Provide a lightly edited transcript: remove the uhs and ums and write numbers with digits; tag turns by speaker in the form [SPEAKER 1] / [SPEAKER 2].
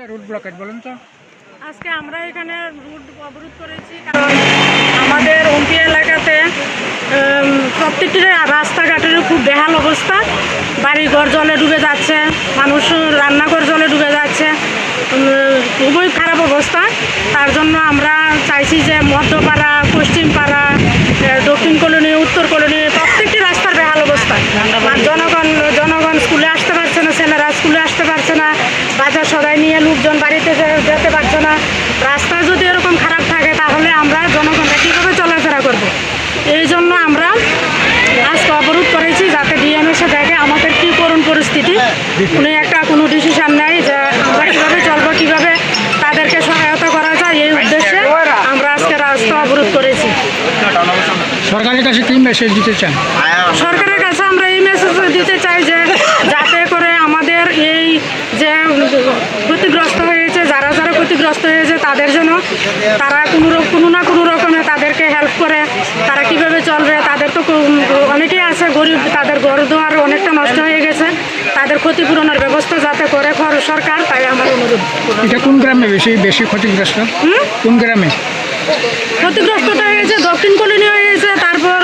[SPEAKER 1] Root blockage বলুন তো।
[SPEAKER 2] আজকে আমরা এখানে রুট অবরোধ করেছি কারণ আমাদের ওমপি এলাকাতে প্রত্যেকটি রাস্তাঘাটের খুব বেহাল অবস্থা। বাড়িঘর জলে ডুবে যাচ্ছে, মানুষ রান্নাঘর জলে ডুবে যাচ্ছে, খুবই খারাপ অবস্থা। তার জন্য আমরা চাইছি যে মধ্যপাড়া, পশ্চিমপাড়া, দক্ষিণ কলোনি, উত্তর কলোনি প্রত্যেকটি রাস্তার বেহাল অবস্থা। জনগণ স্কুলে আসতে পারছে না, ছেলেরা স্কুলে আসতে পারছে না, বাজার সদাই নিয়ে লোকজন বাড়িতে যেতে পারছে না। রাস্তা যদি এরকম খারাপ থাকে তাহলে আমরা জনগণরা কীভাবে চলাফেরা করব? এই জন্য আমরা আজকে অবরোধ করেছি যাতে ডিএম এসে দেখে আমাদের কী করুণ পরিস্থিতি, উনি একটা কোনো ডিসিশন নেয় যে আমরা কীভাবে চলবো, কীভাবে তাদেরকে সহায়তা করা যায়। এই উদ্দেশ্যে আমরা আজকে রাস্তা অবরোধ করেছি।
[SPEAKER 1] সরকারের কাছে কি মেসেজ দিতে চান?
[SPEAKER 2] সরকারের কাছে আমরা এই মেসেজ দিতে চাই যে যাতে করে আমাদের এই যে ক্ষতিগ্রস্ত হয়েছে, যারা ক্ষতিগ্রস্ত হয়েছে তাদের জন্য তারা কোনো না কোনো রকমে তাদেরকে হেল্প করে। তারা কিভাবে চলবে, তাদের তো অনেকেই আছে গরিব, তাদের ঘর দুয়ার অনেকটা নষ্ট হয়ে গেছে, তাদের ক্ষতিপূরণের ব্যবস্থা যাতে করে সরকার, তাই আমার অনুরোধ।
[SPEAKER 1] এটা কোন গ্রামে বেশি ক্ষতিগ্রস্ত? কোন গ্রামে
[SPEAKER 2] ক্ষতিগ্রস্তটা হয়েছে? দক্ষিণ কলোনি হয়েছে, তারপর